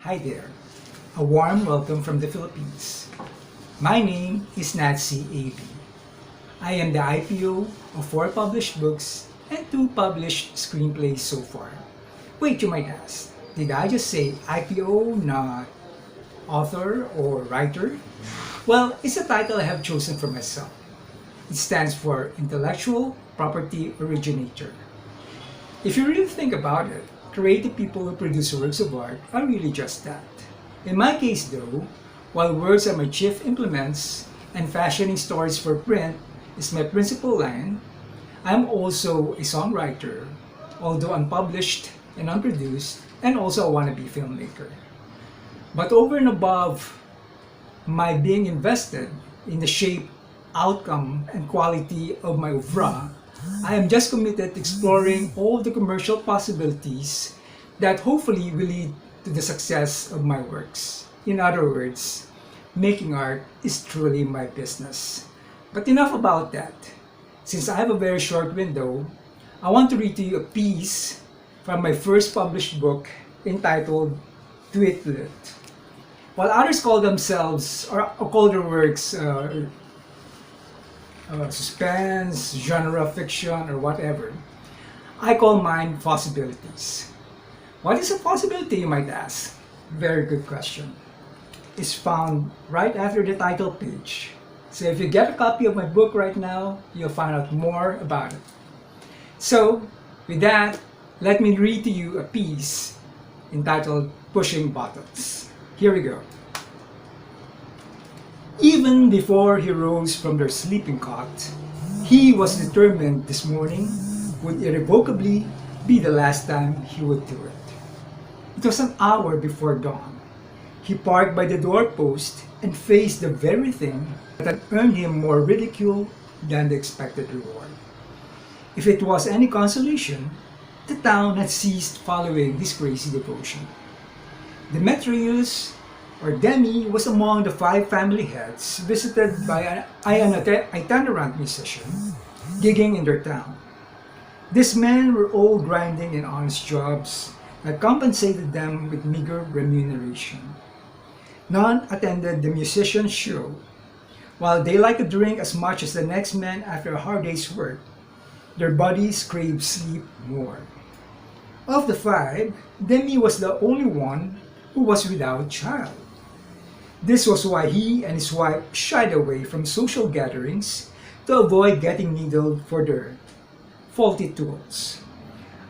Hi there. A warm welcome from the Philippines. My name is Natzee AB. I am the IPO of 4 published books and 2 published screenplays so far. Wait, you might ask, did I just say IPO, not author or writer? Well, it's a title I have chosen for myself. It stands for Intellectual Property Originator. If you really think about it, creative people who produce works of art are really just that. In my case though, while words are my chief implements and fashioning stories for print is my principal line, I'm also a songwriter, although unpublished and unproduced, and also a wannabe filmmaker. But over and above my being invested in the shape, outcome, and quality of my oeuvre, I am just committed to exploring all the commercial possibilities that hopefully will lead to the success of my works. In other words, making art is truly my business. But enough about that. Since I have a very short window, I want to read to you a piece from my first published book entitled Do It Lit. While others call themselves or call their works suspense, genre fiction, or whatever, I call mine possibilities. What is a possibility, you might ask? Very good question. It's found right after the title page. So if you get a copy of my book right now, you'll find out more about it. So, with that, let me read to you a piece entitled Pushing Buttons. Here we go. Even before he rose from their sleeping cot, he was determined this morning would irrevocably be the last time he would do it. It was an hour before dawn. He parked by the doorpost and faced the very thing that had earned him more ridicule than the expected reward. If it was any consolation, the town had ceased following his crazy devotion. Demetrius, or Demi, was among the 5 family heads visited by an itinerant musician gigging in their town. These men were all grinding in honest jobs that compensated them with meager remuneration. None attended the musician's show. While they liked to drink as much as the next man after a hard day's work, their bodies craved sleep more. Of the 5, Demi was the only one who was without child. This was why he and his wife shied away from social gatherings to avoid getting needled for their faulty tools.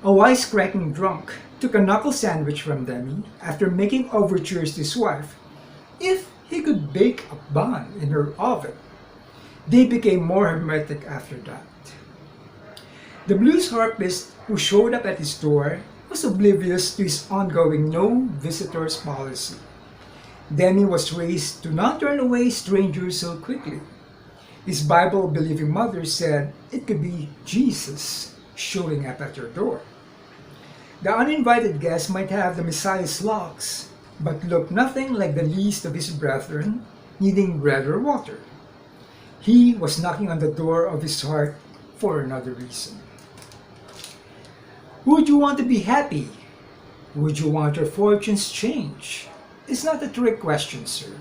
A wisecracking drunk took a knuckle sandwich from Demi after making overtures to his wife if he could bake a bun in her oven. They became more hermetic after that. The blues harpist who showed up at his door was oblivious to his ongoing no visitors policy. Demi was raised to not turn away strangers so quickly. His Bible-believing mother said it could be Jesus showing up at your door. The uninvited guest might have the Messiah's locks, but look nothing like the least of his brethren needing bread or water. He was knocking on the door of his heart for another reason. Would you want to be happy? Would you want your fortunes change? It's not a trick question, sir.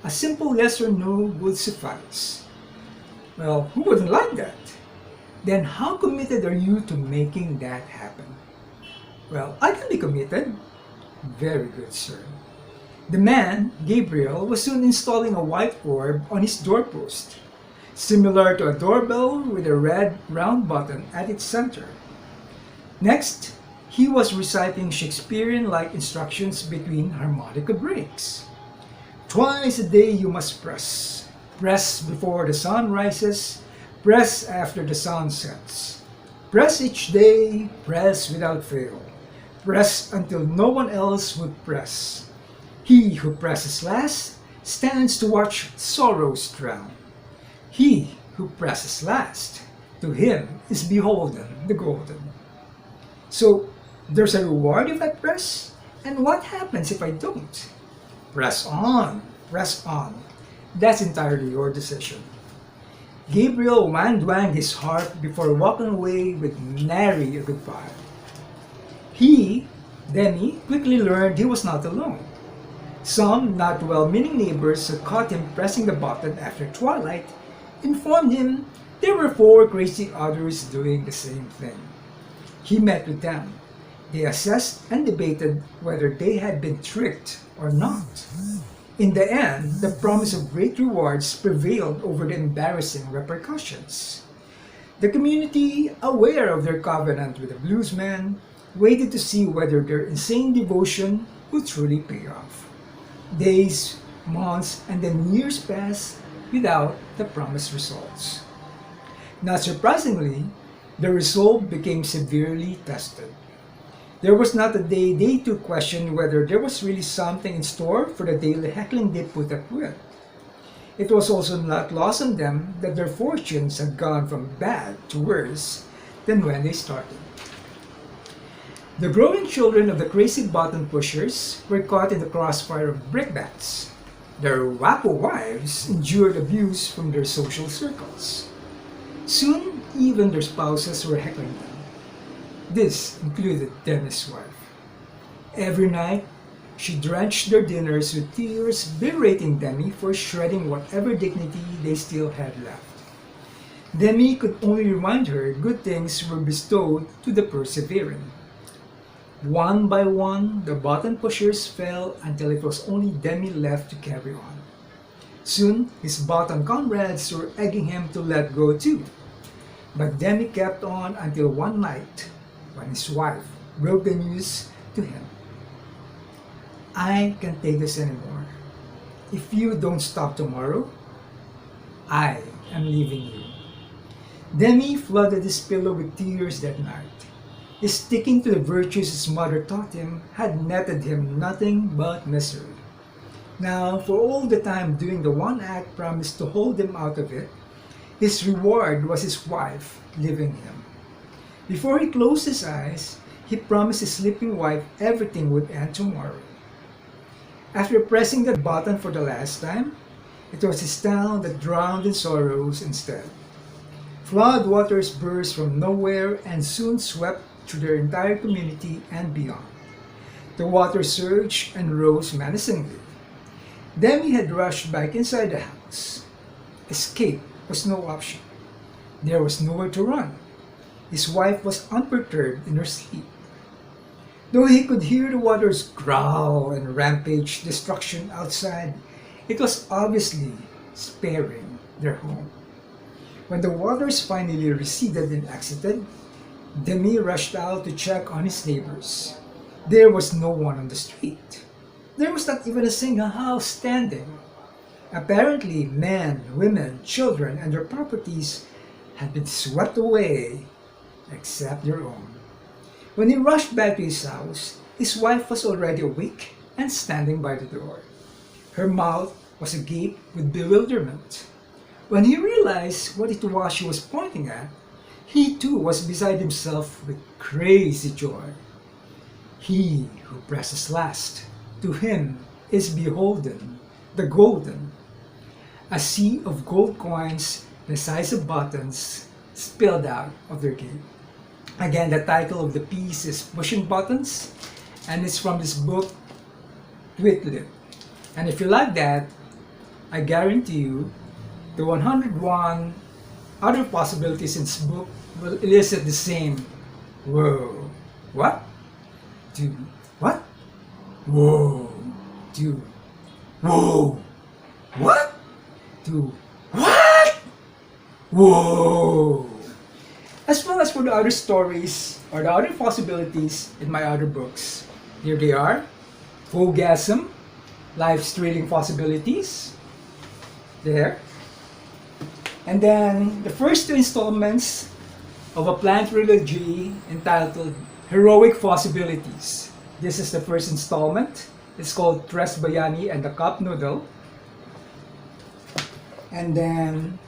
A simple yes or no would suffice. Well, who wouldn't like that? Then how committed are you to making that happen? Well, I can be committed. Very good, sir. The man, Gabriel, was soon installing a white orb on his doorpost, similar to a doorbell with a red round button at its center. Next, he was reciting Shakespearean-like instructions between harmonica breaks. Twice a day you must press. Press before the sun rises, press after the sun sets. Press each day, press without fail. Press until no one else would press. He who presses last stands to watch sorrows drown. He who presses last, to him is beholden the golden. So, there's a reward if I press? And what happens if I don't? Press on, press on. That's entirely your decision. Gabriel wang-dwanged his harp before walking away with nary a goodbye. He, Demi, quickly learned he was not alone. Some not well-meaning neighbors who caught him pressing the button after twilight informed him there were 4 crazy others doing the same thing. He met with them. They assessed and debated whether they had been tricked or not. In the end, the promise of great rewards prevailed over the embarrassing repercussions. The community, aware of their covenant with the bluesman, waited to see whether their insane devotion would truly pay off. Days, months, and then years passed without the promised results. Not surprisingly, the resolve became severely tested. There was not a day they too questioned whether there was really something in store for the daily heckling they put up with. It was also not lost on them that their fortunes had gone from bad to worse than when they started. The growing children of the crazy button pushers were caught in the crossfire of brickbats. Their wacko wives endured abuse from their social circles. Soon, even their spouses were heckling them. This included Demi's wife. Every night, she drenched their dinners with tears, berating Demi for shredding whatever dignity they still had left. Demi could only remind her good things were bestowed to the persevering. One by one, the button pushers fell until it was only Demi left to carry on. Soon, his button comrades were egging him to let go too. But Demi kept on until one night, when his wife broke the news to him. "I can't take this anymore. If you don't stop tomorrow, I am leaving you." Demi flooded his pillow with tears that night. His sticking to the virtues his mother taught him had netted him nothing but misery. Now, for all the time doing the one act promised to hold him out of it, his reward was his wife leaving him. Before he closed his eyes, he promised his sleeping wife everything would end tomorrow. After pressing the button for the last time, it was his town that drowned in sorrows instead. Flood waters burst from nowhere and soon swept through their entire community and beyond. The water surged and rose menacingly. Demi had rushed back inside the house. Escape was no option. There was nowhere to run. His wife was unperturbed in her sleep. Though he could hear the waters growl and rampage destruction outside, it was obviously sparing their home. When the waters finally receded and exited, Demi rushed out to check on his neighbors. There was no one on the street. There was not even a single house standing. Apparently, men, women, children, and their properties had been swept away, except their own. When he rushed back to his house, his wife was already awake and standing by the door. Her mouth was agape with bewilderment. When he realized what it was she was pointing at, he too was beside himself with crazy joy. He who presses last, to him is beholden the golden. A sea of gold coins the size of buttons spilled out of their gate. Again, the title of the piece is Pushing Buttons, and it's from this book, Twitlit. And if you like that, I guarantee you the 101 other possibilities in this book will elicit the same whoa, what? To what? Whoa, to whoa, what? To what? Whoa. As well as for the other stories or the other possibilities in my other books. Here they are. Fauxism, Life's Thrilling Possibilities. There. And then the first 2 installments of a planned trilogy entitled Heroic Possibilities. This is the first installment. It's called Tres Bayani and the Cup Noodle. And then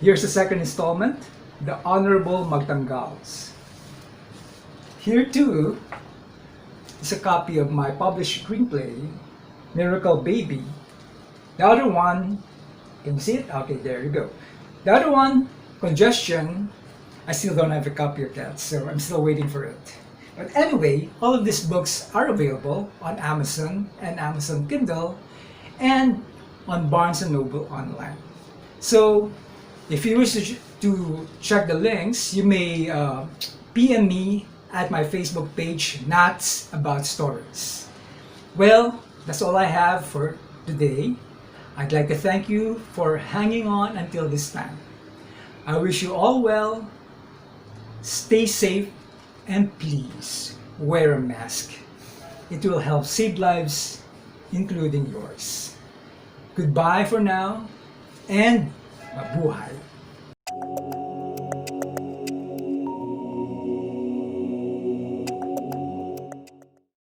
here's the second installment, The Honorable Magtanggals. Here too is a copy of my published screenplay, Miracle Baby. The other one, can you see it? Okay, there you go. The other one, Congestion, I still don't have a copy of that, so I'm still waiting for it. But anyway, all of these books are available on Amazon and Amazon Kindle and on Barnes & Noble online. So if you wish to check the links, you may PM me at my Facebook page, Natzee About Stories. Well, that's all I have for today. I'd like to thank you for hanging on until this time. I wish you all well, stay safe, and please wear a mask. It will help save lives, including yours. Goodbye for now, and mabuhay!